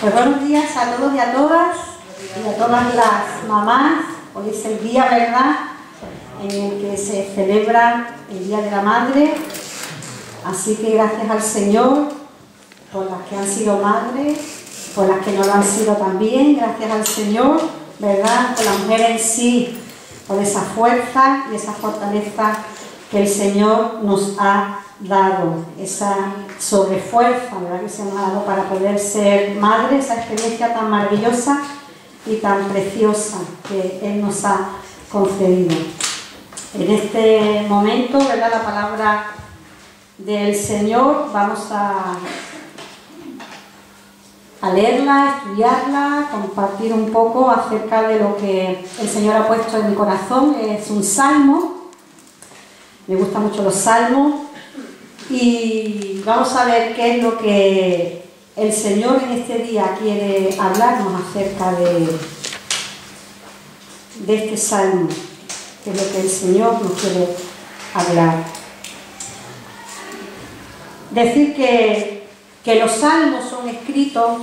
Pues buenos días a todos y a todas las mamás. Hoy es el día, ¿verdad?, en el que se celebra el Día de la Madre. Así que gracias al Señor por las que han sido madres, por las que no lo han sido también. Gracias al Señor, ¿verdad?, por la mujer en sí, por esa fuerza y esa fortaleza que el Señor nos ha dado, esa sobrefuerza, ¿verdad?, que se nos ha dado para poder ser madre, esa experiencia tan maravillosa y tan preciosa que Él nos ha concedido. En este momento, ¿verdad?, la palabra del Señor, vamos a leerla, estudiarla, compartir un poco acerca de lo que el Señor ha puesto en mi corazón. Es un salmo, me gustan mucho los salmos, y vamos a ver qué es lo que el Señor en este día quiere hablarnos acerca de este salmo, que es lo que el Señor nos quiere hablar. Decir que los salmos son escritos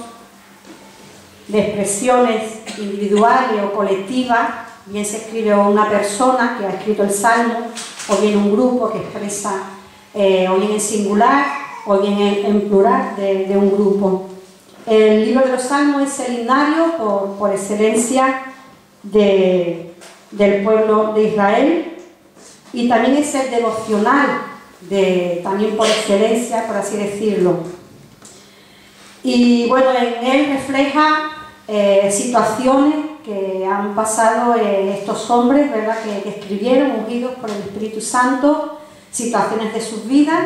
de expresiones individuales o colectivas, bien se escribe una persona que ha escrito el salmo, o bien un grupo que expresa, o bien en singular, o bien en plural de un grupo. El libro de los salmos es el himnario por excelencia del pueblo de Israel, y también es el devocional también por excelencia, por así decirlo. Y bueno, en él refleja situaciones que han pasado estos hombres, ¿verdad?, que escribieron, ungidos por el Espíritu Santo, situaciones de sus vidas,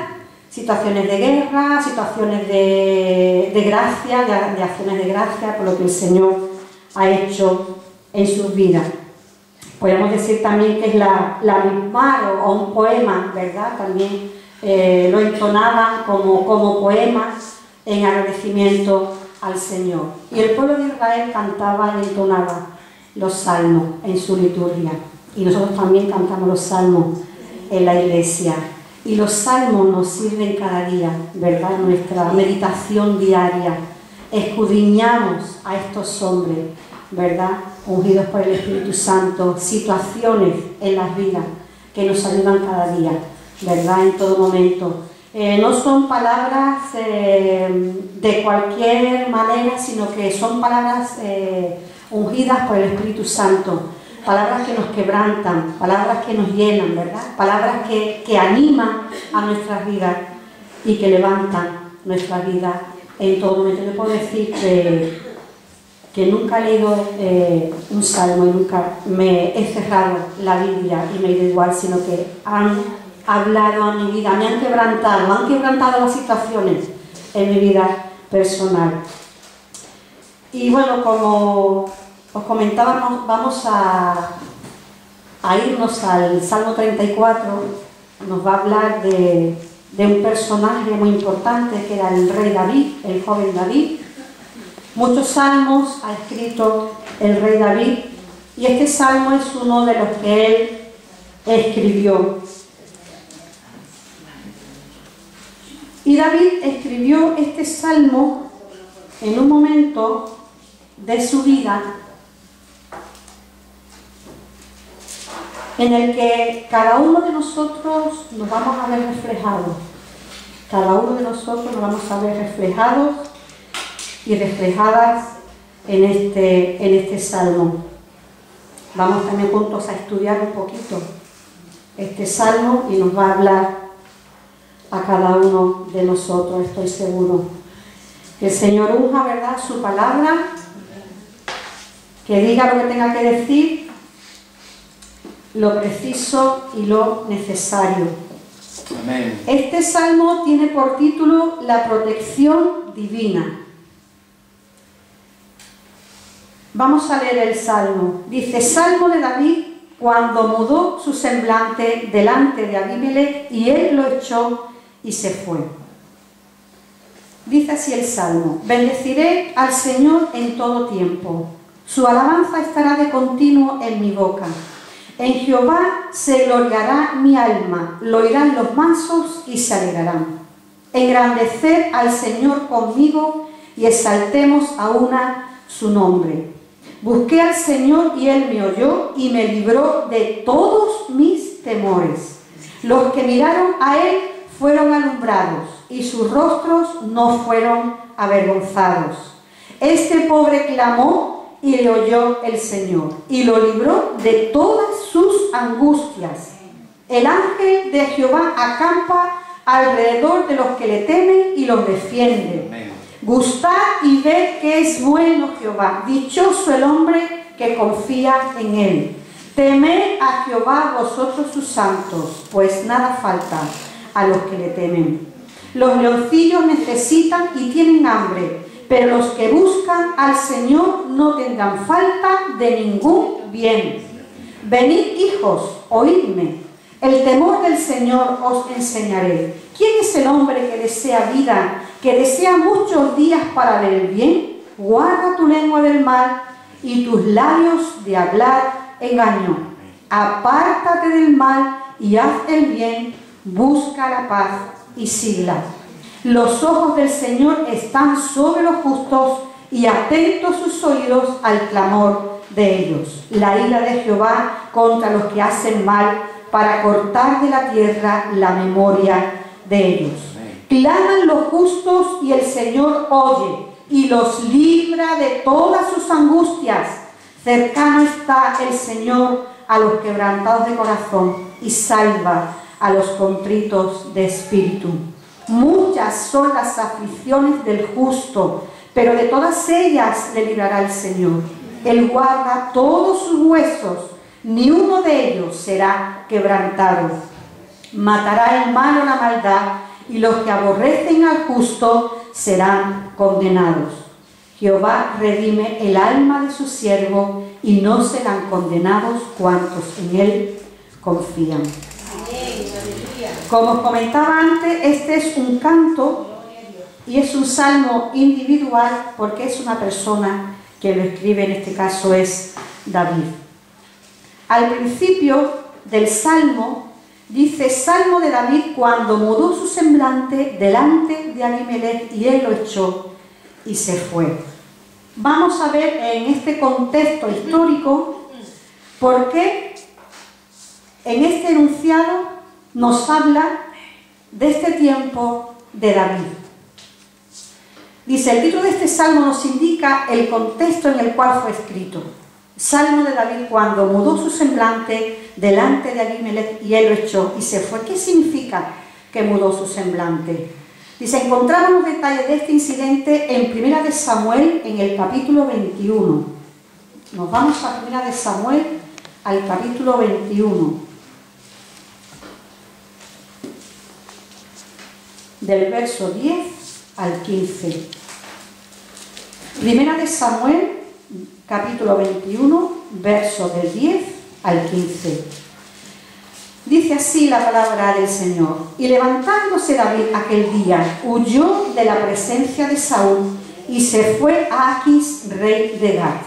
situaciones de guerra, situaciones de gracia, de acciones de gracia por lo que el Señor ha hecho en sus vidas. Podemos decir también que es la misma o un poema, ¿verdad? También lo entonaban como poemas en agradecimiento al Señor. Y el pueblo de Israel cantaba y entonaba los salmos en su liturgia. Y nosotros también cantamos los salmos en la iglesia. Y los salmos nos sirven cada día, ¿verdad? En nuestra meditación diaria. Escudriñamos a estos hombres, ¿verdad?, ungidos por el Espíritu Santo, situaciones en las vidas que nos ayudan cada día, ¿verdad?, en todo momento. No son palabras de cualquier manera, sino que son palabras ungidas por el Espíritu Santo, palabras que nos quebrantan, palabras que nos llenan, ¿verdad?, palabras que animan a nuestras vidas y que levantan nuestras vidas en todo momento. Yo puedo decir que nunca he leído un salmo y nunca me he cerrado la Biblia y me he ido igual, sino que han hablado a mi vida, me han quebrantado las situaciones en mi vida personal. Y bueno, como os comentábamos, vamos a irnos al Salmo 34, nos va a hablar de un personaje muy importante que era el rey David, el joven David. Muchos salmos ha escrito el rey David, y este salmo es uno de los que él escribió. Y David escribió este salmo en un momento de su vida en el que cada uno de nosotros nos vamos a ver reflejados. Cada uno de nosotros nos vamos a ver reflejados y reflejadas en este salmo. Vamos también juntos a estudiar un poquito este salmo y nos va a hablar a cada uno de nosotros, estoy seguro. Que el Señor unja, ¿verdad?, su palabra, que diga lo que tenga que decir, lo preciso y lo necesario. Amén. Este salmo tiene por título La protección divina. Vamos a leer el salmo. Dice: Salmo de David cuando mudó su semblante delante de Abimelech y él lo echó y se fue. Dice así el salmo: Bendeciré al Señor en todo tiempo. Su alabanza estará de continuo en mi boca. En Jehová se gloriará mi alma, lo oirán los mansos y se alegrarán. Engrandecer al Señor conmigo y exaltemos a una su nombre. Busqué al Señor y Él me oyó y me libró de todos mis temores. Los que miraron a Él fueron alumbrados y sus rostros no fueron avergonzados. Este pobre clamó y le oyó el Señor y lo libró de todas sus angustias. El ángel de Jehová acampa alrededor de los que le temen y los defiende. Amén. Gustad y ved que es bueno Jehová, dichoso el hombre que confía en él. Temed a Jehová vosotros sus santos, pues nada falta a los que le temen. Los leoncillos necesitan y tienen hambre, pero los que buscan al Señor no tendrán falta de ningún bien. Venid, hijos, oídme. El temor del Señor os enseñaré. ¿Quién es el hombre que desea vida, que desea muchos días para ver el bien? Guarda tu lengua del mal y tus labios de hablar engaño. Apártate del mal y haz el bien, busca la paz y síguela. Los ojos del Señor están sobre los justos y atentos sus oídos al clamor de ellos. La ira de Jehová contra los que hacen mal, para cortar de la tierra la memoria de ellos. Claman los justos y el Señor oye y los libra de todas sus angustias. Cercano está el Señor a los quebrantados de corazón y salva a los contritos de espíritu. Muchas son las aflicciones del justo, pero de todas ellas le librará el Señor. Él guarda todos sus huesos, ni uno de ellos será quebrantado. Matará el malo la maldad, y los que aborrecen al justo serán condenados. Jehová redime el alma de su siervo, y no serán condenados cuantos en él confían. Como os comentaba antes, este es un canto y es un salmo individual porque es una persona que lo escribe, en este caso es David. Al principio del salmo dice: Salmo de David cuando mudó su semblante delante de Abimelech y él lo echó y se fue. Vamos a ver en este contexto histórico por qué en este enunciado nos habla de este tiempo de David. Dice, el título de este salmo nos indica el contexto en el cual fue escrito. Salmo de David cuando mudó su semblante delante de Abimelech y él lo echó y se fue. ¿Qué significa que mudó su semblante? Dice, encontramos detalles de este incidente en 1 de Samuel, en el capítulo 21. Nos vamos a 1 de Samuel, al capítulo 21. Del verso 10 al 15. 1 de Samuel, capítulo 21, verso del 10 al 15. Dice así la palabra del Señor: Y levantándose David aquel día, huyó de la presencia de Saúl y se fue a Aquis, rey de Gat.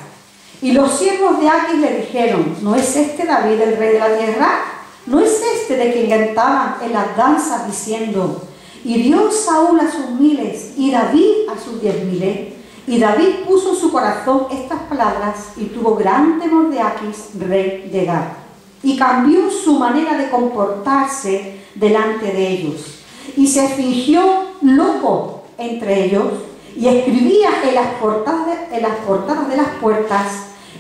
Y los siervos de Aquis le dijeron: ¿No es este David el rey de la tierra? ¿No es este de quien cantaban en las danzas diciendo: hirió Saúl a sus miles y David a sus 10.000? Y David puso en su corazón estas palabras y tuvo gran temor de Aquis, rey de Gat. Y cambió su manera de comportarse delante de ellos. Y se fingió loco entre ellos y escribía en las portadas de las puertas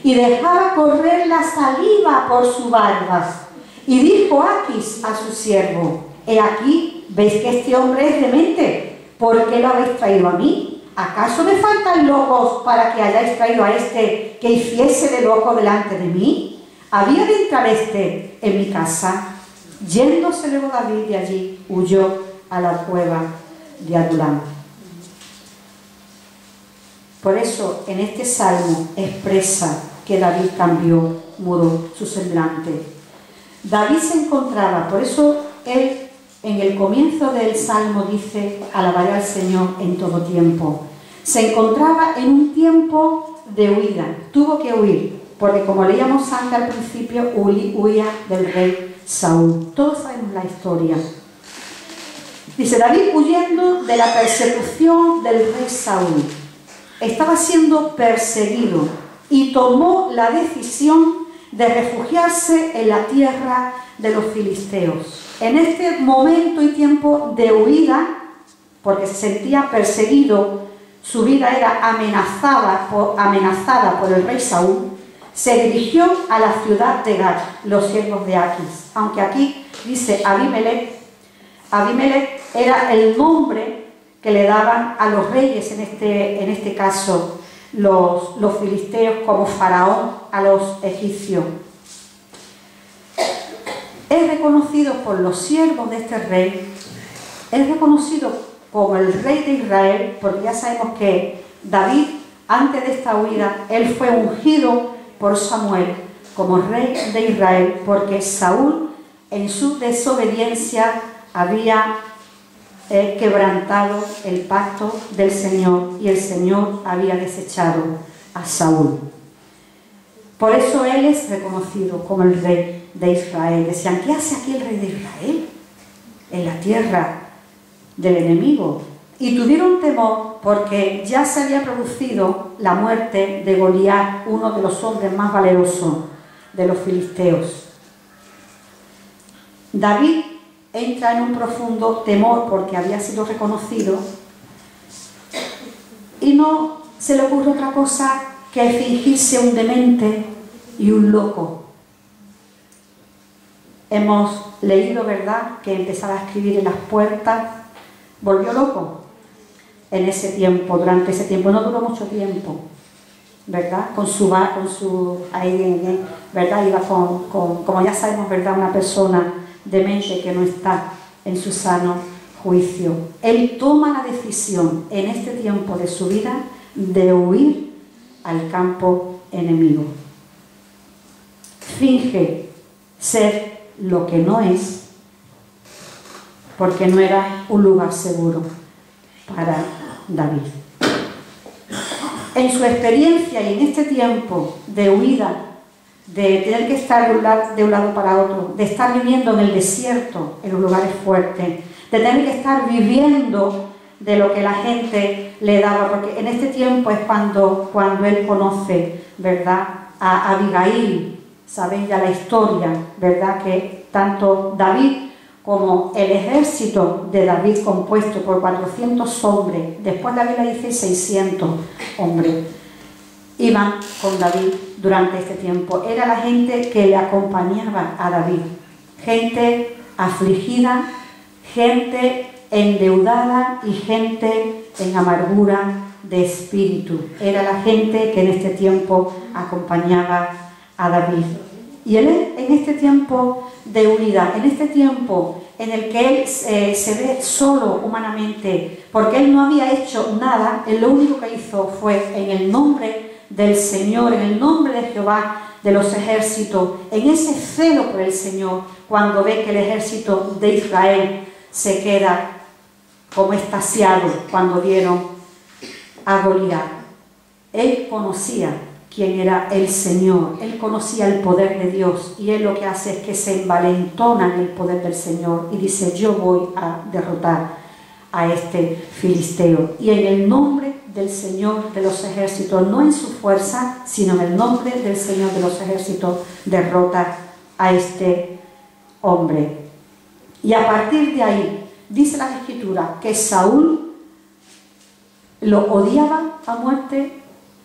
y dejaba correr la saliva por su barba. Y dijo Aquis a su siervo: He aquí, ¿veis que este hombre es demente? ¿Por qué lo habéis traído a mí? ¿Acaso me faltan locos para que hayáis traído a este que hiciese de loco delante de mí? ¿Había de entrar este en mi casa? Yéndose luego David de allí, huyó a la cueva de Adulam. Por eso en este salmo expresa que David cambió, mudó su semblante. David se encontraba, por eso él en el comienzo del salmo dice: alabaré al Señor en todo tiempo. Se encontraba en un tiempo de huida, tuvo que huir, porque como leíamos antes al principio, huía del rey Saúl. Todos sabemos la historia. Dice David huyendo de la persecución del rey Saúl. estaba siendo perseguido y tomó la decisión de refugiarse en la tierra de los filisteos. En este momento y tiempo de huida, porque se sentía perseguido, su vida era amenazada por el rey Saúl, se dirigió a la ciudad de Gat, los siervos de Aquis. Aunque aquí dice Abimelech, Abimelech era el nombre que le daban a los reyes, en este caso los filisteos, como faraón a los egipcios. Es reconocido por los siervos de este rey, es reconocido como el rey de Israel, porque ya sabemos que David, antes de esta huida, él fue ungido por Samuel como rey de Israel, porque Saúl, en su desobediencia, había quebrantado el pacto del Señor y el Señor había desechado a Saúl. Por eso él es reconocido como el rey de Israel. Decían, ¿qué hace aquí el rey de Israel en la tierra del enemigo? Y tuvieron temor porque ya se había producido la muerte de Goliat, uno de los hombres más valerosos de los filisteos. David entra en un profundo temor porque había sido reconocido y no se le ocurre otra cosa que fingirse un demente y un loco. Hemos leído, ¿verdad?, que empezaba a escribir en las puertas. Volvió loco en ese tiempo, durante ese tiempo. No duró mucho tiempo, ¿verdad? ¿Verdad? Iba como ya sabemos, ¿verdad?, una persona demente que no está en su sano juicio. Él toma la decisión en este tiempo de su vida de huir al campo enemigo. Finge ser lo que no es, porque no era un lugar seguro para David. En su experiencia y en este tiempo de huida, de tener que estar de un lado para otro, de estar viviendo en el desierto, en los lugares fuertes, de tener que estar viviendo de lo que la gente le daba, porque en este tiempo es cuando él conoce, ¿verdad?, a Abigail. Sabéis ya la historia, ¿verdad?, que tanto David como el ejército de David, compuesto por 400 hombres, después la Biblia dice 600 hombres, iban con David durante este tiempo. Era la gente que le acompañaba a David, gente afligida, gente endeudada y gente en amargura de espíritu. Era la gente que en este tiempo acompañaba a David. Y él, en este tiempo de huida, en este tiempo en el que él se ve solo humanamente, porque él no había hecho nada, él lo único que hizo fue, en el nombre del Señor, en el nombre de Jehová de los ejércitos, en ese celo por el Señor, cuando ve que el ejército de Israel se queda como extasiado cuando vieron a Goliat. Él conocía quién era el Señor, él conocía el poder de Dios, y él lo que hace es que se envalentona en el poder del Señor y dice, yo voy a derrotar a este filisteo, y en el nombre del Señor de los ejércitos, no en su fuerza, sino en el nombre del Señor de los ejércitos, derrota a este hombre. Y a partir de ahí, dice la Escritura que Saúl lo odiaba a muerte.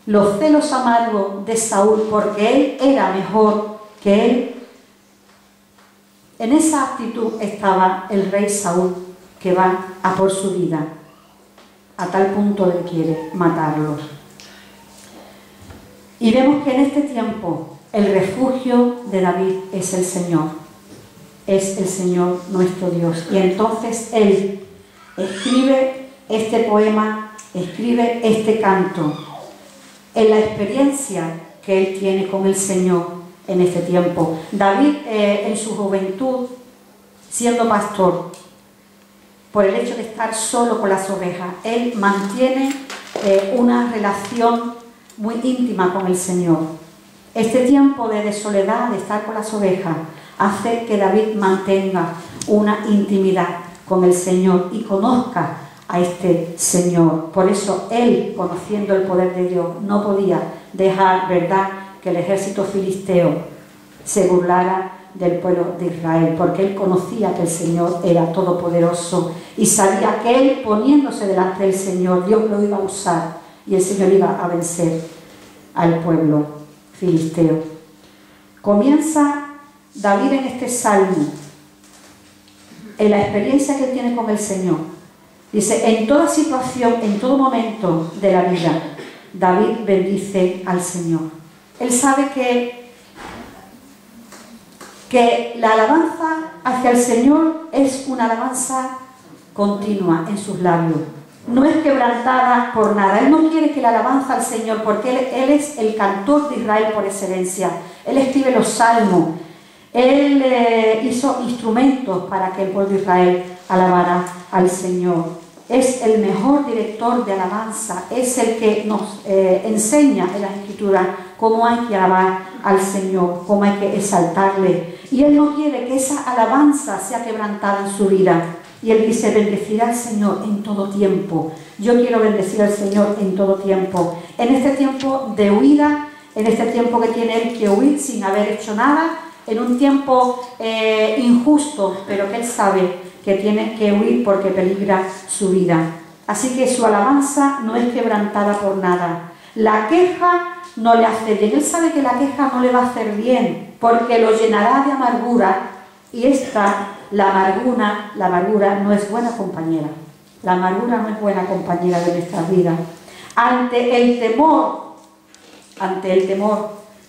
Los celos amargos de Saúl, porque él era mejor que él. En esa actitud estaba el rey Saúl, que va a por su vida, a tal punto de que quiere matarlo. Y vemos que en este tiempo el refugio de David es el Señor, es el Señor nuestro Dios. Y entonces él escribe este poema, escribe este canto, en la experiencia que él tiene con el Señor en este tiempo. David, en su juventud, siendo pastor, por el hecho de estar solo con las ovejas, él mantiene una relación muy íntima con el Señor. Este tiempo de soledad, de estar con las ovejas, hace que David mantenga una intimidad con el Señor y conozca a este Señor. Por eso él, conociendo el poder de Dios, no podía dejar, ¿verdad?, que el ejército filisteo se burlara del pueblo de Israel, porque él conocía que el Señor era todopoderoso y sabía que él, poniéndose delante del Señor, Dios lo iba a usar y el Señor iba a vencer al pueblo filisteo. Comienza David en este salmo, en la experiencia que él tiene con el Señor. Dice, en toda situación, en todo momento de la vida, David bendice al Señor. Él sabe que la alabanza hacia el Señor es una alabanza continua en sus labios. No es quebrantada por nada. Él no quiere que la alabanza al Señor, porque él es el cantor de Israel por excelencia. Él escribe los salmos. Él hizo instrumentos para que el pueblo de Israel alabara al Señor. Es el mejor director de alabanza. Es el que nos enseña en las Escrituras cómo hay que alabar al Señor, cómo hay que exaltarle. Y él no quiere que esa alabanza sea quebrantada en su vida. Y él dice, bendecirá al Señor en todo tiempo. Yo quiero bendecir al Señor en todo tiempo. En este tiempo de huida, en este tiempo que tiene él que huir sin haber hecho nada, en un tiempo injusto, pero que él sabe que tiene que huir porque peligra su vida. Así que su alabanza no es quebrantada por nada. La queja no le hace bien. Él sabe que la queja no le va a hacer bien, porque lo llenará de amargura, y la amargura no es buena compañera. La amargura no es buena compañera de nuestras vidas. Ante el temor,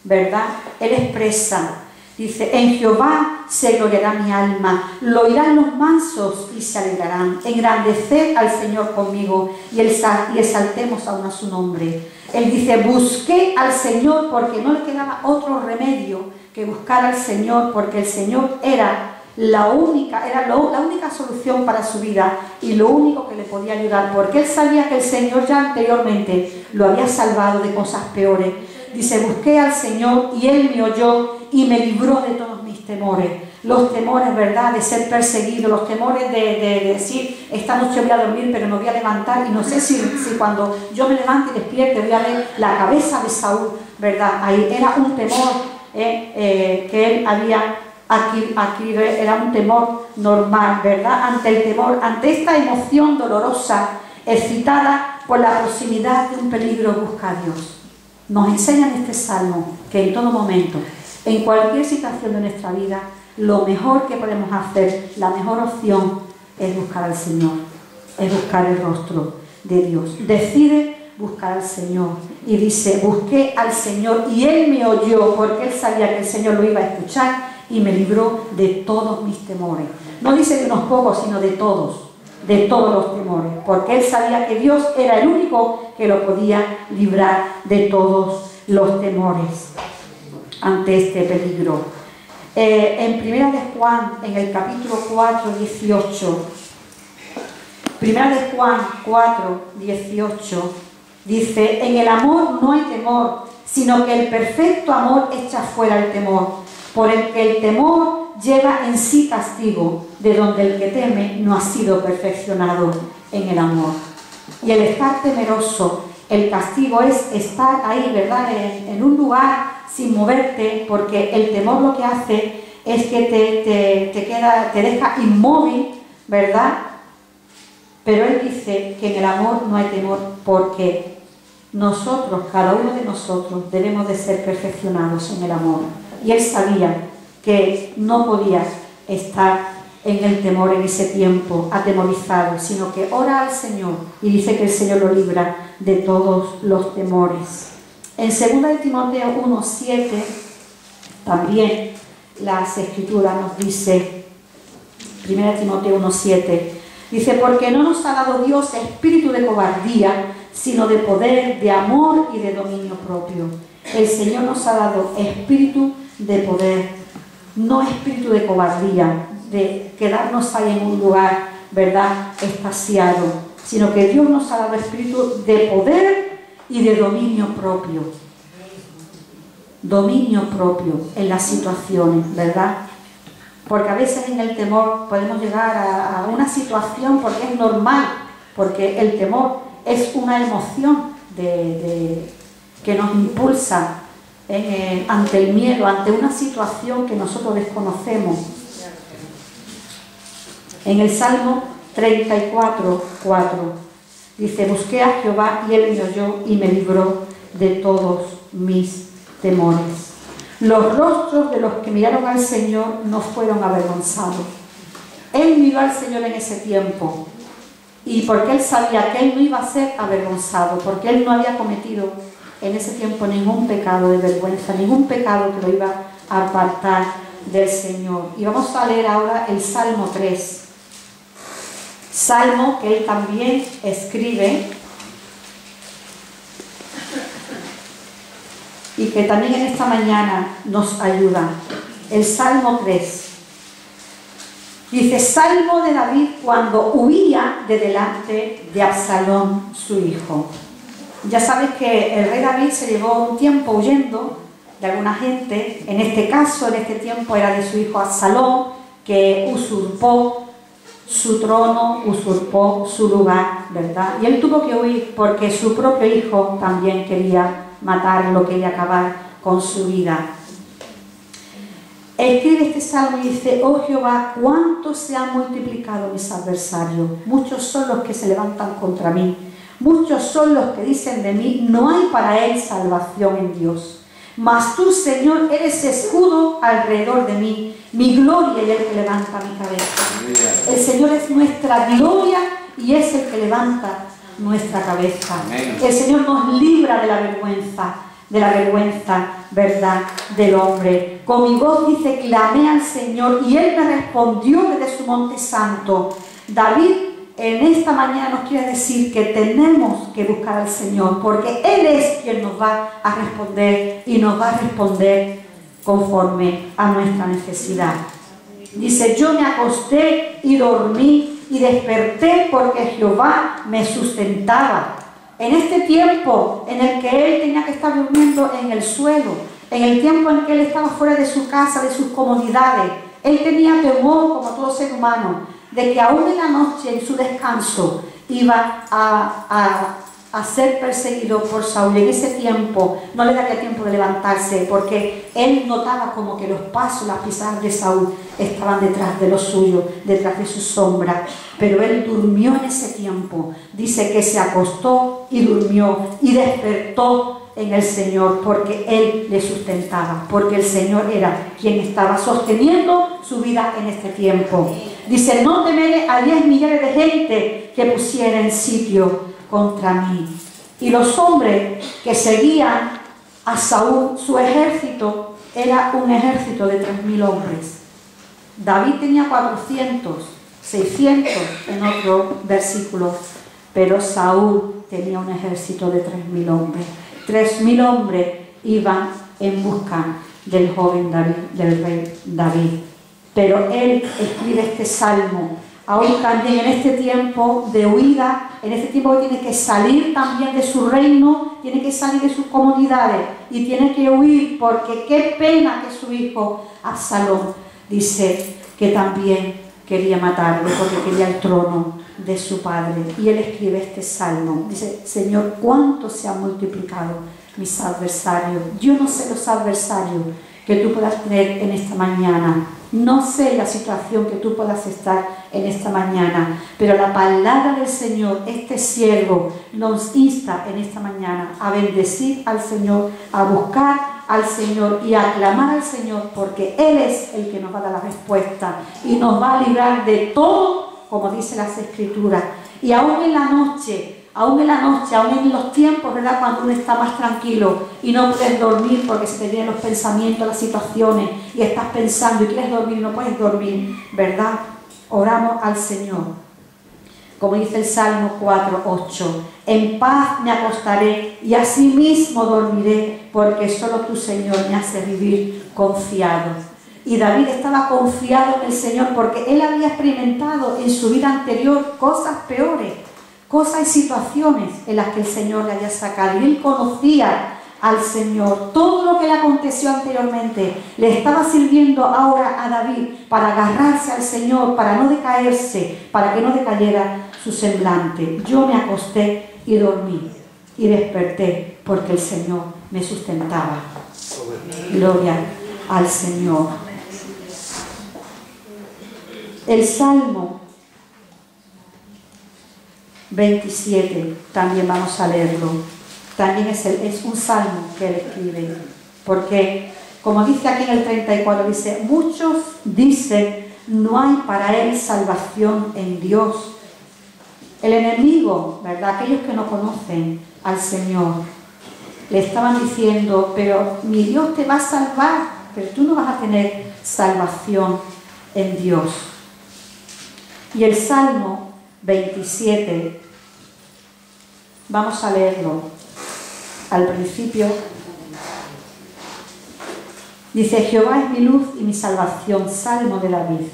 ¿verdad? Él expresa, dice, en Jehová se gloriará mi alma, lo oirán los mansos y se alegrarán. Engrandeced al Señor conmigo y exaltemos aún a su nombre. Él dice, busqué al Señor, porque no le quedaba otro remedio que buscar al Señor, porque el Señor era la única solución para su vida y lo único que le podía ayudar, porque él sabía que el Señor ya anteriormente lo había salvado de cosas peores. Dice, busqué al Señor y él me oyó y me libró de todos mis temores. Los temores, ¿verdad?, de ser perseguido, los temores de decir, esta noche voy a dormir pero me voy a levantar y no sé si cuando yo me levante y despierte voy a ver la cabeza de Saúl, ¿verdad? Ahí era un temor que él había adquirido, era un temor normal, ¿verdad? Ante el temor, ante esta emoción dolorosa, excitada por la proximidad de un peligro, busca a Dios. Nos enseña en este salmo que en todo momento, en cualquier situación de nuestra vida, lo mejor que podemos hacer, la mejor opción es buscar al Señor, es buscar el rostro de Dios. Decide buscar al Señor y dice, busqué al Señor y Él me oyó, porque Él sabía que el Señor lo iba a escuchar y me libró de todos mis temores. No dice de unos pocos, sino de todos los temores, porque Él sabía que Dios era el único que lo podía librar de todos los temores ante este peligro. En Primera de Juan, en el capítulo 4, 18, Primera de Juan 4, 18, dice, en el amor no hay temor, sino que el perfecto amor echa fuera el temor, por el que el temor lleva en sí castigo, de donde el que teme no ha sido perfeccionado en el amor. Y el estar temeroso, el castigo es estar ahí, ¿verdad?, en un lugar sin moverte, porque el temor lo que hace es que te deja inmóvil, ¿verdad? Pero él dice que en el amor no hay temor, porque nosotros, cada uno de nosotros, debemos de ser perfeccionados en el amor. Y él sabía que no podía estar en el temor en ese tiempo, atemorizado, sino que ora al Señor y dice que el Señor lo libra de todos los temores. En 2 de Timoteo 1:7 también las Escrituras nos dice, 1 Timoteo 1:7, dice, porque no nos ha dado Dios espíritu de cobardía, sino de poder, de amor y de dominio propio. El Señor nos ha dado espíritu de poder, no espíritu de cobardía, de quedarnos ahí en un lugar, ¿verdad?, extasiado, sino que Dios nos ha dado espíritu de poder y de dominio propio. Dominio propio en las situaciones, ¿verdad? Porque a veces en el temor podemos llegar a una situación porque es normal, porque el temor es una emoción que nos impulsa ante el miedo, ante una situación que nosotros desconocemos. En el Salmo 34, 4 dice: busqué a Jehová y Él me oyó y me libró de todos mis temores. Los rostros de los que miraron al Señor no fueron avergonzados. Él miró al Señor en ese tiempo, y porque Él sabía que Él no iba a ser avergonzado, porque Él no había cometido en ese tiempo ningún pecado de vergüenza, ningún pecado que lo iba a apartar del Señor. Y vamos a leer ahora el Salmo 3. Salmo que él también escribe y que también en esta mañana nos ayuda. El Salmo 3 dice: Salmo de David cuando huía de delante de Absalón su hijo. Ya sabes que el rey David se llevó un tiempo huyendo de alguna gente. En este caso, en este tiempo, era de su hijo Absalón, que usurpó su trono, usurpó su lugar, ¿verdad? Y él tuvo que huir porque su propio hijo también quería matarlo, quería acabar con su vida. Escribe este salmo y dice: oh Jehová, cuánto se han multiplicado mis adversarios, muchos son los que se levantan contra mí, muchos son los que dicen de mí: no hay para él salvación en Dios. Mas tú, Señor, eres escudo alrededor de mí, mi gloria y el que levanta mi cabeza. El Señor es nuestra gloria y es el que levanta nuestra cabeza. El Señor nos libra de la vergüenza, ¿verdad?, del hombre. Con mi voz, dice, clamé al Señor y Él me respondió desde su monte santo. David en esta mañana nos quiere decir que tenemos que buscar al Señor, porque Él es quien nos va a responder y nos va a responder conforme a nuestra necesidad. Dice: yo me acosté y dormí y desperté porque Jehová me sustentaba. En este tiempo en el que él tenía que estar durmiendo en el suelo, en el tiempo en que él estaba fuera de su casa, de sus comodidades, él tenía temor, como todo ser humano, de que aún en la noche, en su descanso, iba a ser perseguido por Saúl. En ese tiempo no le daría tiempo de levantarse, porque él notaba como que los pasos, las pisadas de Saúl estaban detrás de lo suyo, detrás de su sombra. Pero él durmió en ese tiempo. Dice que se acostó y durmió y despertó en el Señor, porque Él le sustentaba, porque el Señor era quien estaba sosteniendo su vida en este tiempo. Dice: no temeré a 10 millares de gente que pusiera en sitio contra mí. Y los hombres que seguían a Saúl, su ejército era un ejército de 3.000 hombres. David tenía 400, 600 en otro versículo, pero Saúl tenía un ejército de 3.000 hombres. 3.000 hombres iban en busca del joven David, del rey David. Pero él escribe este salmo aún también en este tiempo de huida, en este tiempo que tiene que salir también de su reino, tiene que salir de sus comunidades y tiene que huir, porque qué pena que su hijo Absalón, dice, que también quería matarlo porque quería el trono de su padre. Y él escribe este salmo, dice: Señor, cuánto se han multiplicado mis adversarios. Yo no sé los adversarios que tú puedas tener en esta mañana, no sé la situación que tú puedas estar en esta mañana, pero la palabra del Señor, este siervo, nos insta en esta mañana a bendecir al Señor, a buscar al Señor y a clamar al Señor, porque Él es el que nos va a dar la respuesta y nos va a librar de todo, como dice las Escrituras. Y aún en la noche, aún en los tiempos, ¿verdad?, cuando uno está más tranquilo y no puedes dormir porque se te vienen los pensamientos, las situaciones, y estás pensando y quieres dormir y no puedes dormir, ¿verdad? Oramos al Señor. Como dice el Salmo 4:8, en paz me acostaré y asimismo dormiré, porque solo tú, Señor, me haces vivir confiado. Y David estaba confiado en el Señor porque él había experimentado en su vida anterior cosas peores, cosas y situaciones en las que el Señor le había sacado. Y él conocía al Señor. Todo lo que le aconteció anteriormente le estaba sirviendo ahora a David para agarrarse al Señor, para no decaerse, para que no decayera su semblante. Yo me acosté y dormí y desperté porque el Señor me sustentaba. Gloria al Señor. El Salmo 27, también vamos a leerlo. También es un salmo que él escribe, porque, como dice aquí en el 34, dice, muchos dicen, no hay para él salvación en Dios. El enemigo, ¿verdad? Aquellos que no conocen al Señor, le estaban diciendo, pero mi Dios te va a salvar, pero tú no vas a tener salvación en Dios. Y el Salmo 27, vamos a leerlo al principio. Dice, Jehová es mi luz y mi salvación, Salmo de David.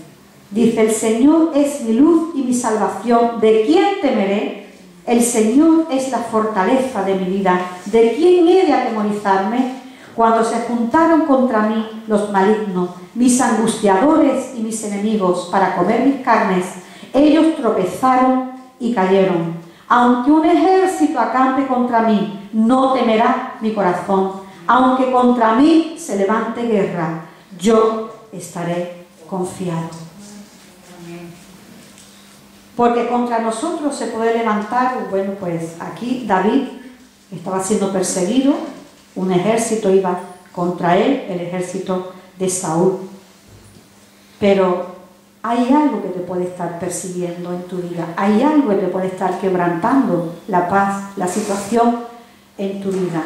Dice, el Señor es mi luz y mi salvación, ¿de quién temeré? El Señor es la fortaleza de mi vida, ¿de quién he de atemorizarme? Cuando se juntaron contra mí los malignos, mis angustiadores y mis enemigos, para comer mis carnes, ellos tropezaron y cayeron. Aunque un ejército acampe contra mí, no temerá mi corazón. Aunque contra mí se levante guerra, yo estaré confiado. Porque contra nosotros se puede levantar, bueno, pues aquí David estaba siendo perseguido, un ejército iba contra él, el ejército de Saúl. Pero hay algo que te puede estar persiguiendo en tu vida, hay algo que te puede estar quebrantando la paz, la situación en tu vida.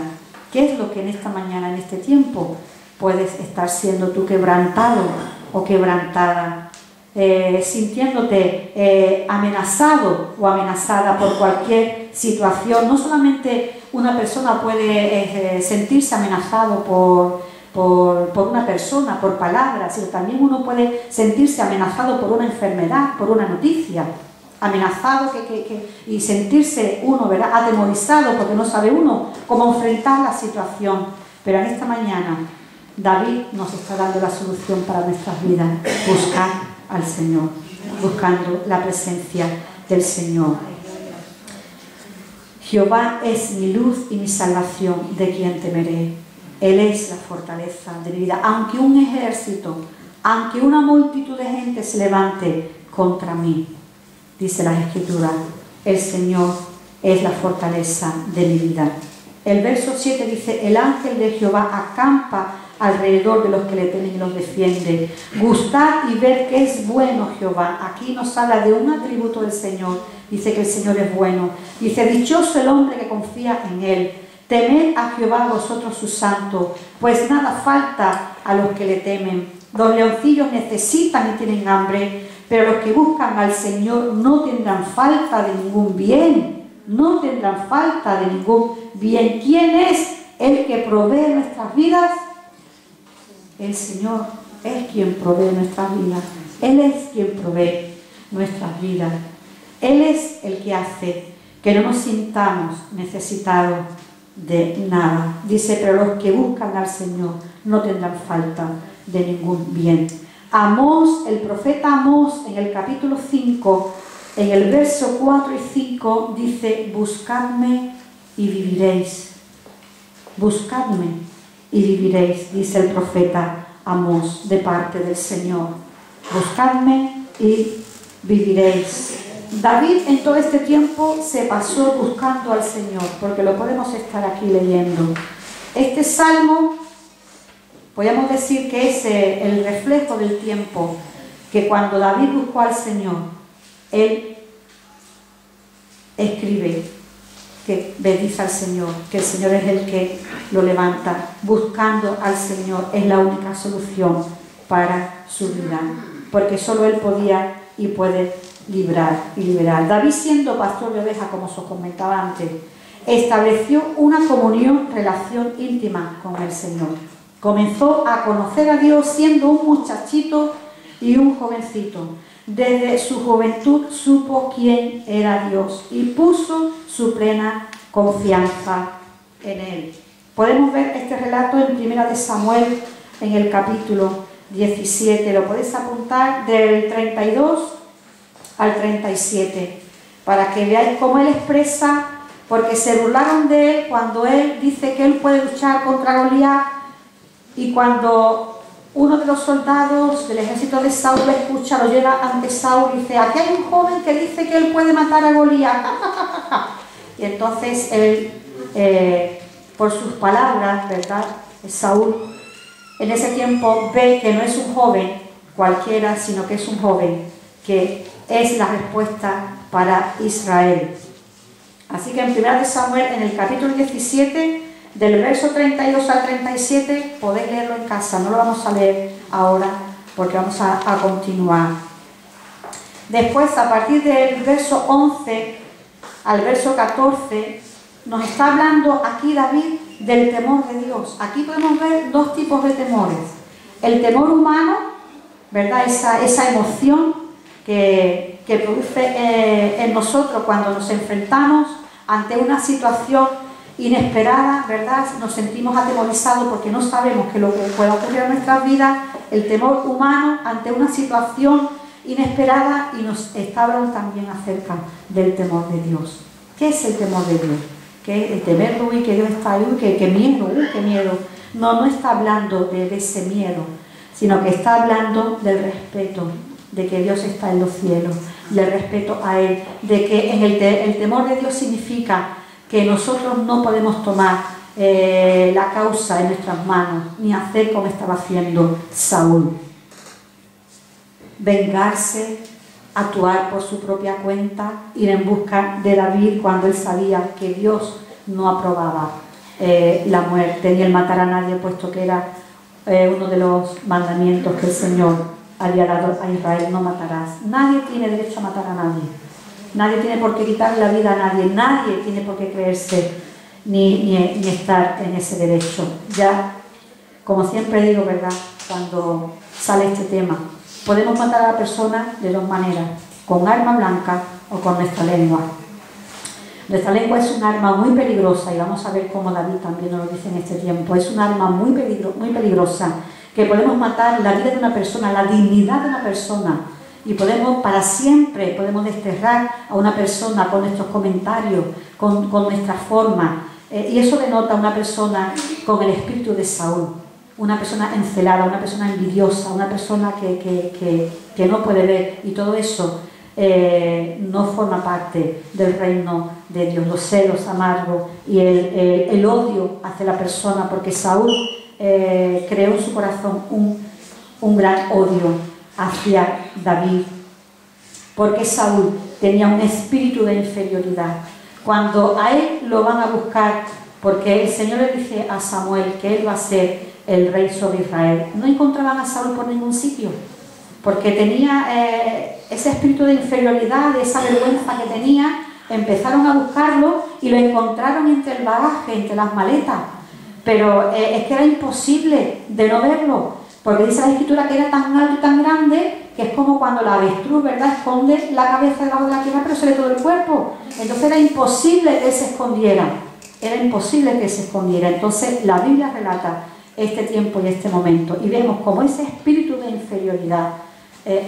¿Qué es lo que en esta mañana, en este tiempo, puedes estar siendo tú quebrantado o quebrantada? Sintiéndote amenazado o amenazada por cualquier situación. No solamente una persona puede sentirse amenazado por una persona, por palabras, sino también uno puede sentirse amenazado por una enfermedad, por una noticia, amenazado y sentirse uno, ¿verdad?, atemorizado porque no sabe uno cómo enfrentar la situación. Pero en esta mañana David nos está dando la solución para nuestras vidas: buscar al Señor, buscando la presencia del Señor. Jehová es mi luz y mi salvación, ¿de quién temeré? Él es la fortaleza de mi vida. Aunque un ejército, aunque una multitud de gente se levante contra mí, dice la Escritura, el Señor es la fortaleza de mi vida. El verso 7 dice, el ángel de Jehová acampa alrededor de los que le temen y los defiende. Gustad y ver que es bueno Jehová. Aquí nos habla de un atributo del Señor. Dice que el Señor es bueno. Dice, dichoso el hombre que confía en Él. Temed a Jehová vosotros sus santos, pues nada falta a los que le temen. Los leoncillos necesitan y tienen hambre, pero los que buscan al Señor no tendrán falta de ningún bien. No tendrán falta de ningún bien. ¿Quién es el que provee nuestras vidas? El Señor es quien provee nuestras vidas. Él es quien provee nuestras vidas. Él es el que hace que no nos sintamos necesitados de nada. Dice, pero los que buscan al Señor no tendrán falta de ningún bien. Amós, el profeta Amós, en el capítulo 5, en el verso 4 y 5, dice, buscadme y viviréis. Buscadme y viviréis, dice el profeta Amós, de parte del Señor. Buscadme y viviréis. David en todo este tiempo se pasó buscando al Señor, porque lo podemos estar aquí leyendo. Este salmo, podemos decir que es el reflejo del tiempo, que cuando David buscó al Señor, él escribe que bendice al Señor, que el Señor es el que lo levanta. Buscando al Señor es la única solución para su vida, porque solo Él podía y puede librar y liberar. David, siendo pastor de ovejas, como os comentaba antes, estableció una comunión, relación íntima con el Señor. Comenzó a conocer a Dios siendo un muchachito y un jovencito. Desde su juventud supo quién era Dios y puso su plena confianza en Él. Podemos ver este relato en 1 de Samuel, en el capítulo 17. Lo podéis apuntar del 32 al 37. para que veáis cómo él expresa, porque se burlaron de él cuando él dice que él puede luchar contra Goliat, y cuando uno de los soldados del ejército de Saúl lo escucha, lo lleva ante Saúl y dice: aquí hay un joven que dice que él puede matar a Goliat. Y entonces él, por sus palabras, ¿verdad?, Saúl en ese tiempo ve que no es un joven cualquiera, sino que es un joven que es la respuesta para Israel. Así que en 1 Samuel, en el capítulo 17, del verso 32 al 37, podéis leerlo en casa, no lo vamos a leer ahora porque vamos a continuar. Después, a partir del verso 11 al verso 14, nos está hablando aquí David del temor de Dios. Aquí podemos ver dos tipos de temores. El temor humano, ¿verdad?, esa emoción que produce en nosotros cuando nos enfrentamos ante una situación inesperada, ¿verdad? Nos sentimos atemorizados porque no sabemos qué es lo que pueda ocurrir en nuestras vidas. El temor humano ante una situación inesperada, y nos está hablando también acerca del temor de Dios. ¿Qué es el temor de Dios? ¿Qué es el temerlo? Uy, que Dios está ahí, qué miedo, qué miedo. No está hablando de ese miedo, sino que está hablando del respeto, de que Dios está en los cielos, del respeto a Él, de que el temor de Dios significa que nosotros no podemos tomar la causa en nuestras manos, ni hacer como estaba haciendo Saúl. Vengarse, actuar por su propia cuenta, ir en busca de David cuando él sabía que Dios no aprobaba la muerte ni el matar a nadie, puesto que era uno de los mandamientos que el Señor había dado a Israel: no matarás. Nadie tiene derecho a matar a nadie. Nadie tiene por qué quitarle la vida a nadie. Nadie tiene por qué creerse ni estar en ese derecho. Ya, como siempre digo, ¿verdad?, cuando sale este tema, podemos matar a la persona de dos maneras: con arma blanca o con nuestra lengua. Nuestra lengua es un arma muy peligrosa, y vamos a ver cómo David también nos lo dice en este tiempo. Es un arma muy peligrosa, que podemos matar la vida de una persona, la dignidad de una persona, y podemos para siempre, podemos desterrar a una persona con nuestros comentarios, con nuestra forma, y eso denota a una persona con el espíritu de Saúl, una persona encelada, una persona envidiosa, una persona que no puede ver, y todo eso no forma parte del reino de Dios. Los celos amargos y el odio hacia la persona, porque Saúl creó en su corazón un gran odio hacia David, porque Saúl tenía un espíritu de inferioridad. Cuando a él lo van a buscar, porque el Señor le dice a Samuel que él va a ser el rey sobre Israel, no encontraban a Saúl por ningún sitio, porque tenía ese espíritu de inferioridad, esa vergüenza que tenía. Empezaron a buscarlo y lo encontraron entre el bagaje, entre las maletas, pero es que era imposible de no verlo, porque dice la Escritura que era tan alto y tan grande que es como cuando la avestruz, ¿verdad?, esconde la cabeza debajo de la tierra, pero se ve todo el cuerpo. Entonces era imposible que se escondiera, Entonces la Biblia relata este tiempo y este momento, y vemos como ese espíritu de inferioridad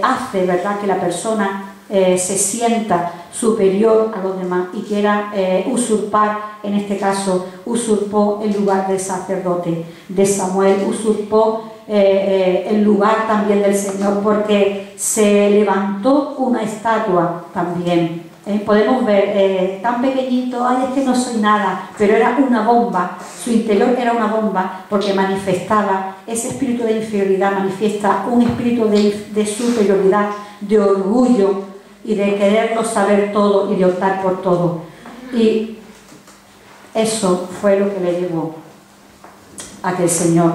hace, ¿verdad?, que la persona se sienta superior a los demás y quiera usurpar. En este caso usurpó el lugar del sacerdote de Samuel, usurpó el lugar también del Señor, porque se levantó una estatua también. Podemos ver tan pequeñito: ay, es que no soy nada, pero era una bomba, su interior era una bomba, porque manifestaba ese espíritu de inferioridad, manifiesta un espíritu de superioridad, de orgullo y de quererlo saber todo y de optar por todo. Y eso fue lo que le llevó a que el Señor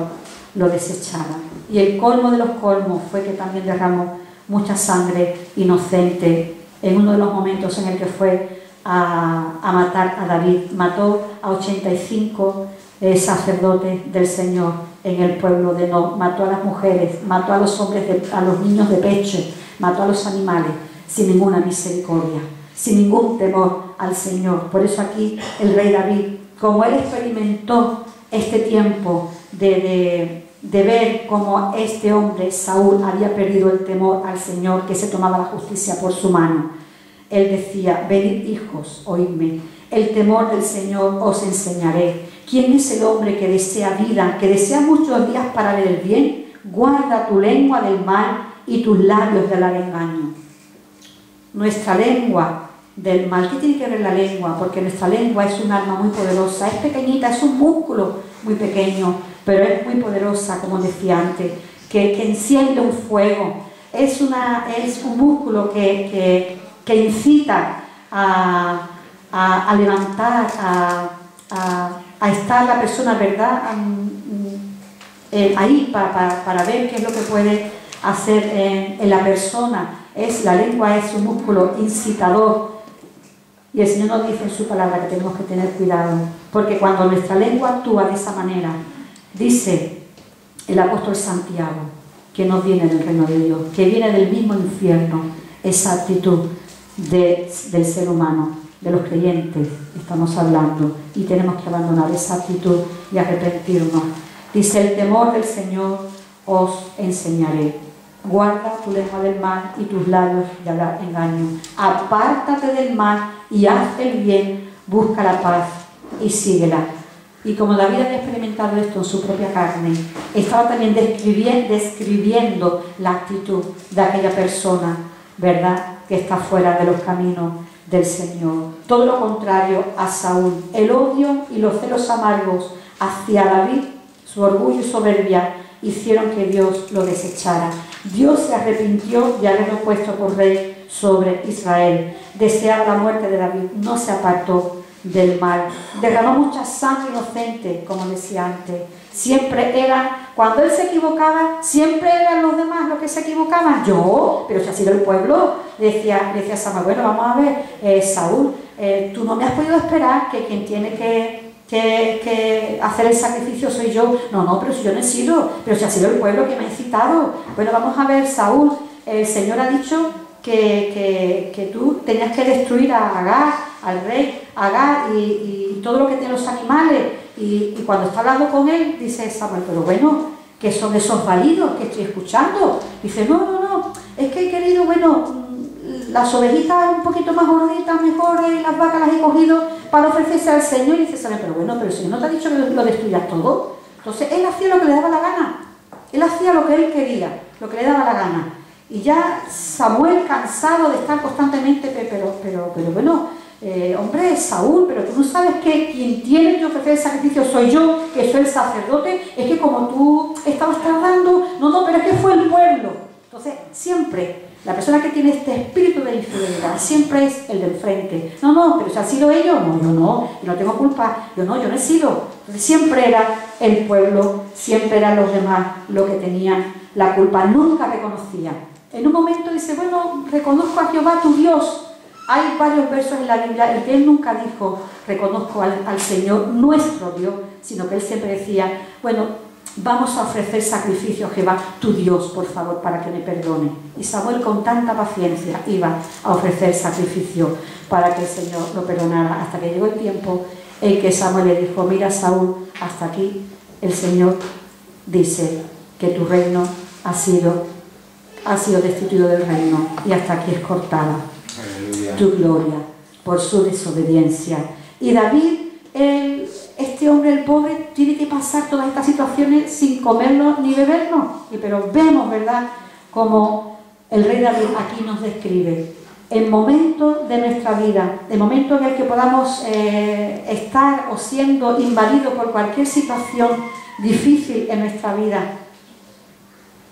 lo desechara. Y el colmo de los colmos fue que también derramó mucha sangre inocente en uno de los momentos en el que fue a matar a David. Mató a 85 sacerdotes del Señor en el pueblo de Nob, mató a las mujeres, mató a los hombres, a los niños de pecho, mató a los animales, sin ninguna misericordia, sin ningún temor al Señor. Por eso aquí el rey David, como él experimentó este tiempo de ver cómo este hombre, Saúl, había perdido el temor al Señor, que se tomaba la justicia por su mano, Él decía: venid hijos, oídme, el temor del Señor os enseñaré. ¿Quién es el hombre que desea vida, que desea muchos días para ver el bien? Guarda tu lengua del mal y tus labios del engaño. Nuestra lengua del mal. ¿Qué tiene que ver la lengua? Porque nuestra lengua es un arma muy poderosa, es pequeñita, es un músculo muy pequeño, pero es muy poderosa, como decía antes, que enciende un fuego. Es un músculo que incita a levantar, a estar la persona, ¿verdad? Ahí para ver qué es lo que puede hacer en la persona. La lengua es un músculo incitador. Y el Señor nos dice en su palabra que tenemos que tener cuidado, porque cuando nuestra lengua actúa de esa manera, dice el apóstol Santiago, que no viene del reino de Dios, que viene del mismo infierno, esa actitud del ser humano, de los creyentes, estamos hablando, y tenemos que abandonar esa actitud y arrepentirnos. Dice: el temor del Señor os enseñaré. Guarda tu lengua del mal y tus labios del engaño. Apártate del mal y haz el bien, busca la paz y síguela. Y como David había experimentado esto en su propia carne, estaba también describiendo la actitud de aquella persona, ¿verdad?, que está fuera de los caminos del Señor. Todo lo contrario a Saúl. El odio y los celos amargos hacia David, su orgullo y soberbia, hicieron que Dios lo desechara. Dios se arrepintió de haberlo puesto por rey sobre Israel. Deseaba la muerte de David, no se apartó del mal. Derramó mucha sangre inocente, como decía antes. Siempre cuando él se equivocaba, siempre eran los demás los que se equivocaban. Yo, pero si ha sido el pueblo, decía Samuel. Bueno, vamos a ver, Saúl, tú no me has podido esperar, que quien tiene que hacer el sacrificio soy yo. No, pero si yo no he sido, pero si ha sido el pueblo que me ha incitado. Bueno, vamos a ver, Saúl, el Señor ha dicho que tú tenías que destruir a Agar, al rey Agar y todo lo que tiene los animales. Y cuando está hablando con él, dice Samuel: pero bueno, ¿qué son esos balidos que estoy escuchando? Dice: no, es que he querido, las ovejitas un poquito más gorditas, mejor, las vacas las he cogido para ofrecerse al Señor. Y dice Samuel: pero el Señor no te ha dicho que lo destruyas todo. Entonces él hacía lo que le daba la gana, él hacía lo que él quería, lo que le daba la gana. Y ya Samuel, cansado de estar constantemente, pero bueno, hombre, Saúl, pero tú no sabes que quien tiene que ofrecer el sacrificio soy yo, que soy el sacerdote. Es que como tú estabas tardando, no, pero es que fue el pueblo. Entonces siempre la persona que tiene este espíritu de infidelidad siempre es el del frente. No, pero si han sido ellos, yo no tengo culpa, yo no he sido. Entonces siempre era el pueblo, siempre eran los demás los que tenían la culpa, nunca reconocían. En un momento dice: bueno, reconozco a Jehová tu Dios. Hay varios versos en la Biblia en que él nunca dijo: reconozco al Señor nuestro Dios, sino que él siempre decía: bueno, vamos a ofrecer sacrificio a Jehová tu Dios, por favor, para que me perdone. Y Samuel con tanta paciencia iba a ofrecer sacrificio para que el Señor lo perdonara, hasta que llegó el tiempo en que Samuel le dijo: mira, Saúl, hasta aquí el Señor dice que tu reino ha sido destituido del reino, y hasta aquí es cortada tu gloria por su desobediencia. Y David, este hombre, el pobre, tiene que pasar todas estas situaciones sin comerlo ni beberlo. Pero vemos, ¿verdad?, como el rey David aquí nos describe el momento de nuestra vida, el momento en el que podamos estar o siendo invadidos por cualquier situación difícil en nuestra vida.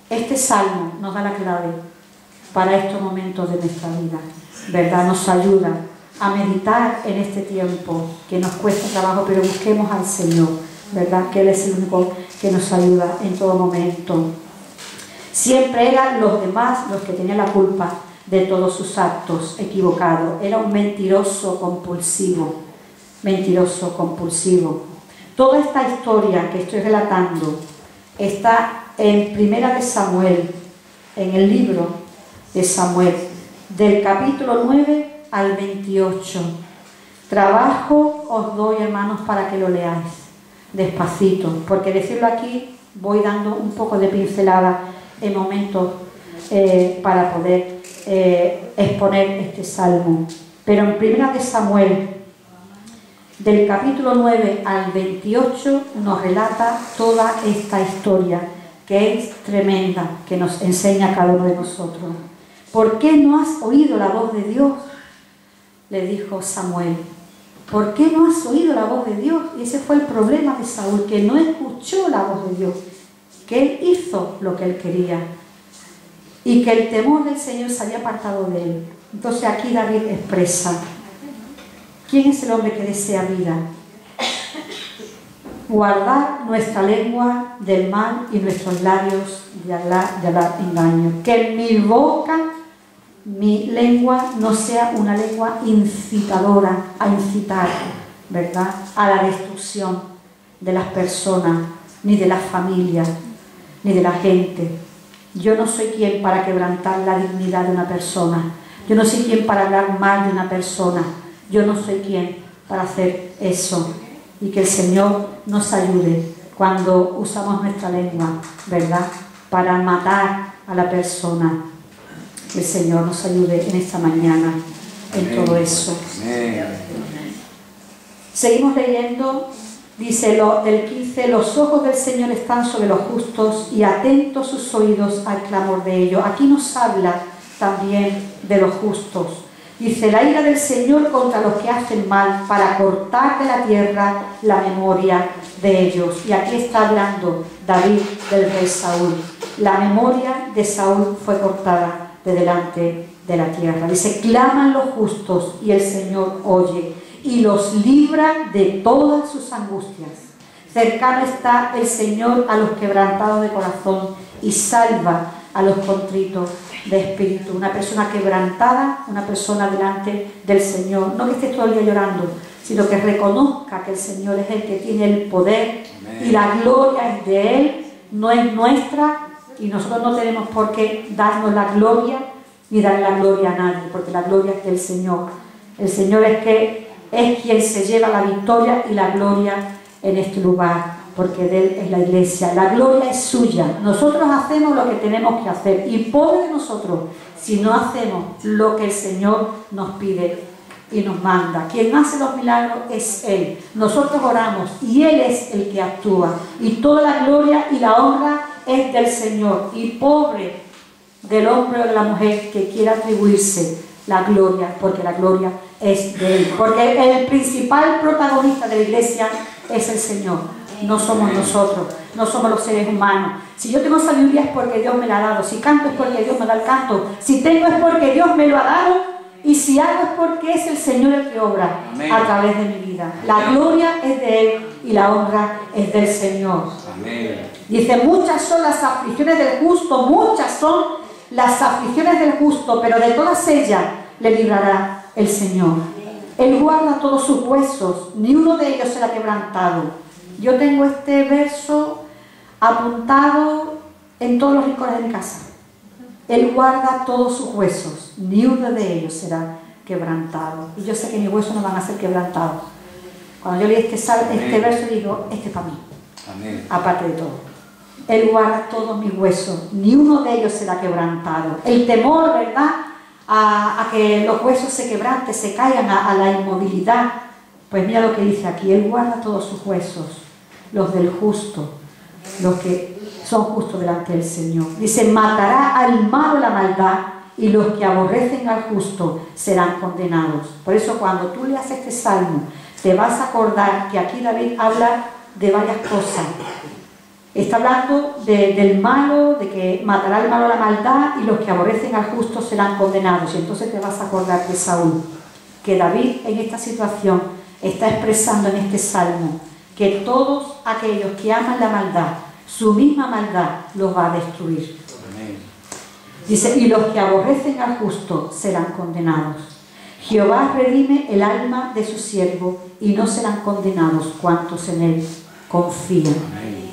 Este salmo nos da la clave para estos momentos de nuestra vida, ¿verdad? Nos ayuda a meditar en este tiempo que nos cuesta trabajo, pero busquemos al Señor, ¿verdad?, que Él es el único que nos ayuda en todo momento. Siempre eran los demás los que tenían la culpa de todos sus actos equivocados. Era un mentiroso compulsivo, Toda esta historia que estoy relatando está en Primera de Samuel, en el libro de Samuel, del capítulo 9 al 28. Trabajo os doy, hermanos, para que lo leáis despacito, porque decirlo aquí voy dando un poco de pincelada en momentos para poder exponer este salmo. Pero en 1 de Samuel, del capítulo 9 al 28, nos relata toda esta historia, que es tremenda, que nos enseña a cada uno de nosotros. ¿Por qué no has oído la voz de Dios?, le dijo Samuel. ¿Por qué no has oído la voz de Dios? Y ese fue el problema de Saúl, que no escuchó la voz de Dios, que él hizo lo que él quería y que el temor del Señor se había apartado de él. Entonces aquí David expresa: ¿quién es el hombre que desea vida? Guardar nuestra lengua del mal y nuestros labios de hablar engaño. Que mi boca, mi lengua, no sea una lengua incitadora a incitar, ¿verdad?, a la destrucción de las personas, ni de las familias, ni de la gente. Yo no soy quien para quebrantar la dignidad de una persona. Yo no soy quien para hablar mal de una persona. Yo no soy quien para hacer eso. Y que el Señor nos ayude cuando usamos nuestra lengua, ¿verdad?, para matar a la persona. Que el Señor nos ayude en esta mañana en todo eso. Seguimos leyendo. Dice del 15: los ojos del Señor están sobre los justos y atentos sus oídos al clamor de ellos. Aquí nos habla también de los justos. Dice: la ira del Señor contra los que hacen mal, para cortar de la tierra la memoria de ellos. Y aquí está hablando David del rey Saúl. La memoria de Saúl fue cortada de delante de la tierra. Dice: claman los justos y el Señor oye y los libra de todas sus angustias. Cercano está el Señor a los quebrantados de corazón y salva a los contritos de espíritu. Una persona quebrantada, una persona delante del Señor, no que esté todo el día llorando, sino que reconozca que el Señor es el que tiene el poder. Amén. Y la gloria es de Él, no es nuestra, y nosotros no tenemos por qué darnos la gloria ni dar la gloria a nadie, porque la gloria es del Señor. El Señor es quien se lleva la victoria y la gloria en este lugar, porque de Él es la iglesia. La gloria es suya. Nosotros hacemos lo que tenemos que hacer, y pobre de nosotros si no hacemos lo que el Señor nos pide y nos manda. Quien hace los milagros es Él. Nosotros oramos y Él es el que actúa, y toda la gloria y la honra es del Señor. Y pobre del hombre o de la mujer que quiera atribuirse la gloria, porque la gloria es de Él. Porque el principal protagonista de la iglesia es el Señor, no somos nosotros, no somos los seres humanos. Si yo tengo sabiduría es porque Dios me la ha dado, si canto es porque Dios me da el canto, si tengo es porque Dios me lo ha dado, y si hago es porque es el Señor el que obra. Amén. A través de mi vida. La gloria es de Él y la honra es del Señor. Amén. Dice: muchas son las aflicciones del justo, muchas son las aflicciones del justo, pero de todas ellas le librará el Señor. Él guarda todos sus huesos, ni uno de ellos será quebrantado. Yo tengo este verso apuntado en todos los rincones de mi casa. Él guarda todos sus huesos, ni uno de ellos será quebrantado. Y yo sé que mis huesos no van a ser quebrantados. Cuando yo leí este verso, digo: este es para mí. Amén. Aparte de todo, Él guarda todos mis huesos, ni uno de ellos será quebrantado. El temor, ¿verdad?, a que los huesos se quebranten, se caigan a la inmovilidad. Pues mira lo que dice aquí: Él guarda todos sus huesos, los del justo, los que son justos delante del Señor. Dice: matará al malo la maldad, y los que aborrecen al justo serán condenados. Por eso cuando tú leas este salmo, te vas a acordar que aquí David habla de varias cosas. Está hablando del malo, de que matará al malo la maldad, y los que aborrecen al justo serán condenados. Y entonces te vas a acordar de Saúl, que David en esta situación está expresando en este salmo que todos aquellos que aman la maldad, su misma maldad los va a destruir. Amén. Dice: y los que aborrecen al justo serán condenados. Jehová redime el alma de su siervo, y no serán condenados cuantos en él confían. Amén.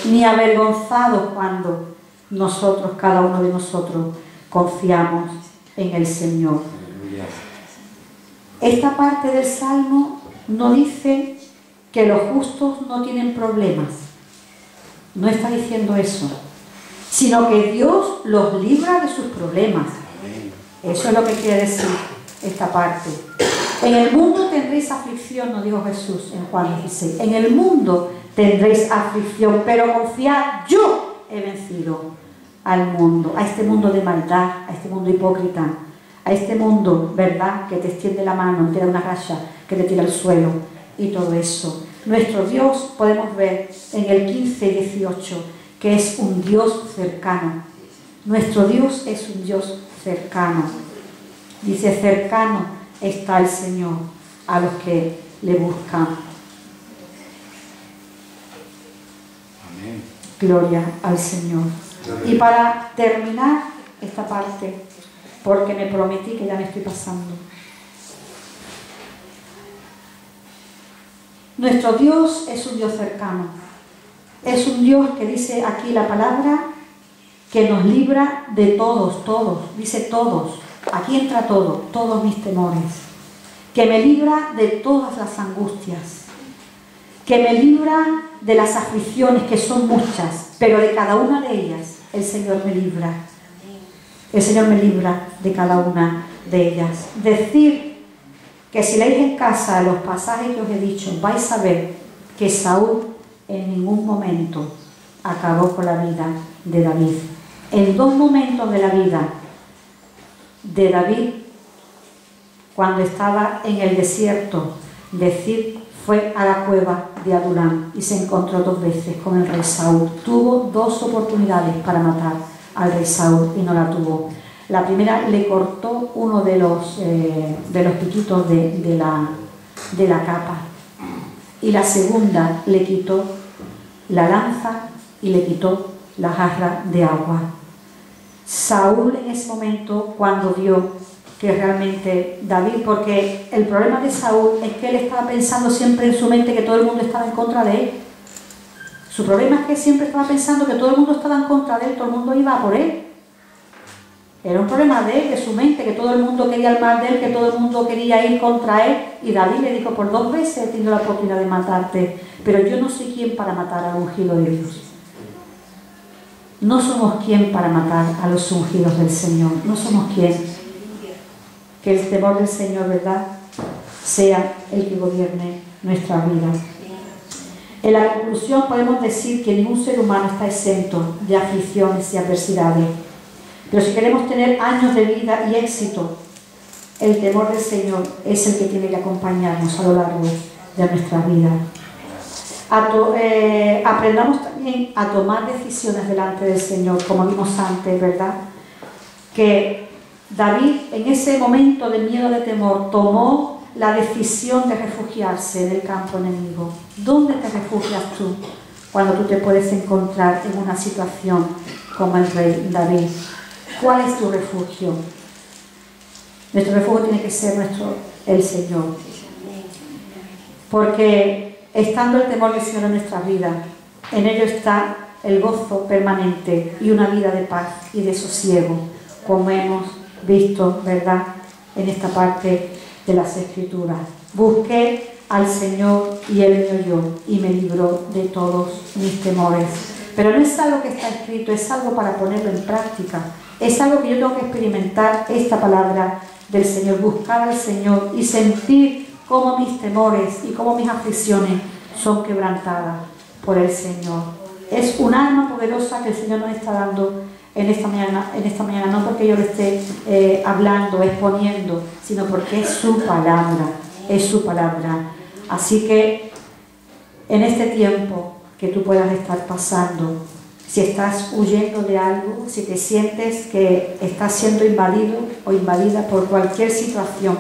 Ni avergonzados cuando nosotros, cada uno de nosotros, confiamos en el Señor. Esta parte del Salmo no dice que los justos no tienen problemas. No está diciendo eso, sino que Dios los libra de sus problemas. Eso es lo que quiere decir esta parte. En el mundo tendréis aflicción, nos dijo Jesús en Juan 16. En el mundo tendréis aflicción, pero confiad, yo he vencido al mundo, a este mundo de maldad, a este mundo hipócrita, a este mundo, ¿verdad?, que te extiende la mano, te da una raya, que te tira al suelo y todo eso. Nuestro Dios, podemos ver en el 15 y 18, que es un Dios cercano. Nuestro Dios es un Dios cercano. Dice, cercano está el Señor a los que le buscan. Amén. Gloria al Señor. Y para terminar esta parte, porque me prometí que ya me estoy pasando. Nuestro Dios es un Dios cercano. Es un Dios que dice aquí la palabra que nos libra de todos, dice todos. Aquí entra todo, todos mis temores. Que me libra de todas las angustias. Que me libra de las aflicciones, que son muchas, pero de cada una de ellas el Señor me libra. El Señor me libra de cada una de ellas. Decir que si leéis en casa los pasajes que os he dicho, vais a ver que Saúl en ningún momento acabó con la vida de David. En dos momentos de la vida de David, cuando estaba en el desierto de Ziph, fue a la cueva de Adulam y se encontró dos veces con el rey Saúl. Tuvo dos oportunidades para matar al rey Saúl y no la tuvo. La primera le cortó uno de los piquitos de la capa, y la segunda le quitó la lanza y le quitó la jarra de agua. Saúl en ese momento, cuando vio que realmente David, porque el problema de Saúl es que él estaba pensando siempre en su mente que todo el mundo estaba en contra de él. Su problema es que siempre estaba pensando que todo el mundo estaba en contra de él, todo el mundo iba a por él. Era un problema de él, de su mente, que todo el mundo quería el mal de él, que todo el mundo quería ir contra él. Y David le dijo, por 2 veces he tenido la oportunidad de matarte, pero yo no soy quien para matar al ungido de Dios. No somos quien para matar a los ungidos del Señor. No somos quien. Que el temor del Señor, ¿verdad?, sea el que gobierne nuestra vida. En la conclusión podemos decir que ningún ser humano está exento de aflicciones y adversidades. Pero si queremos tener años de vida y éxito, el temor del Señor es el que tiene que acompañarnos a lo largo de nuestra vida. Aprendamos también a tomar decisiones delante del Señor, como vimos antes, ¿verdad? Que David, en ese momento de miedo, de temor, tomó la decisión de refugiarse del campo enemigo. ¿Dónde te refugias tú cuando tú te puedes encontrar en una situación como el rey David? ¿Cuál es tu refugio? Nuestro refugio tiene que ser el Señor. Porque estando el temor del Señor en nuestra vida, en ello está el gozo permanente y una vida de paz y de sosiego, como hemos visto, ¿verdad?, en esta parte de las Escrituras. Busqué al Señor y Él me oyó y me libró de todos mis temores. Pero no es algo que está escrito, es algo para ponerlo en práctica. Es algo que yo tengo que experimentar, esta palabra del Señor, buscar al Señor y sentir cómo mis temores y cómo mis aflicciones son quebrantadas por el Señor. Es un arma poderosa que el Señor nos está dando en esta mañana, no porque yo lo esté hablando, exponiendo, sino porque es su palabra, es su palabra. Así que en este tiempo que tú puedas estar pasando, si estás huyendo de algo, si te sientes que estás siendo invadido o invadida por cualquier situación,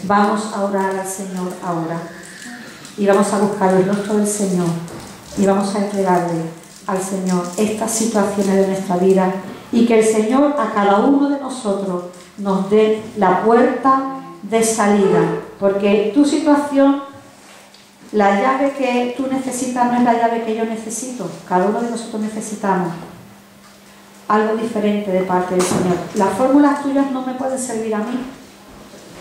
vamos a orar al Señor ahora y vamos a buscar el rostro del Señor y vamos a entregarle al Señor estas situaciones de nuestra vida, y que el Señor a cada uno de nosotros nos dé la puerta de salida, porque tu situación, la llave que tú necesitas no es la llave que yo necesito. Cada uno de nosotros necesitamos algo diferente de parte del Señor. Las fórmulas tuyas no me pueden servir a mí.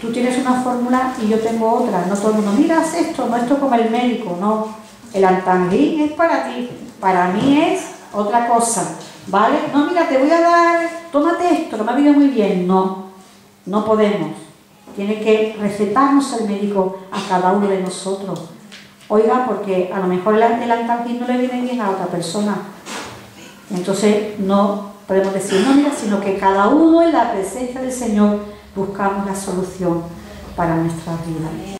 Tú tienes una fórmula y yo tengo otra. No todo el mundo, mira, haz esto, no esto como el médico, no. El Antangin es para ti, para mí es otra cosa. ¿vale? No, mira, te voy a dar, tómate esto, que me ha venido muy bien. No, no podemos. Tiene que recetarnos el médico a cada uno de nosotros. Oiga, porque a lo mejor el Antalgin no le viene bien a otra persona. Entonces no podemos decir, no, mira, sino que cada uno en la presencia del Señor buscamos la solución para nuestra vida.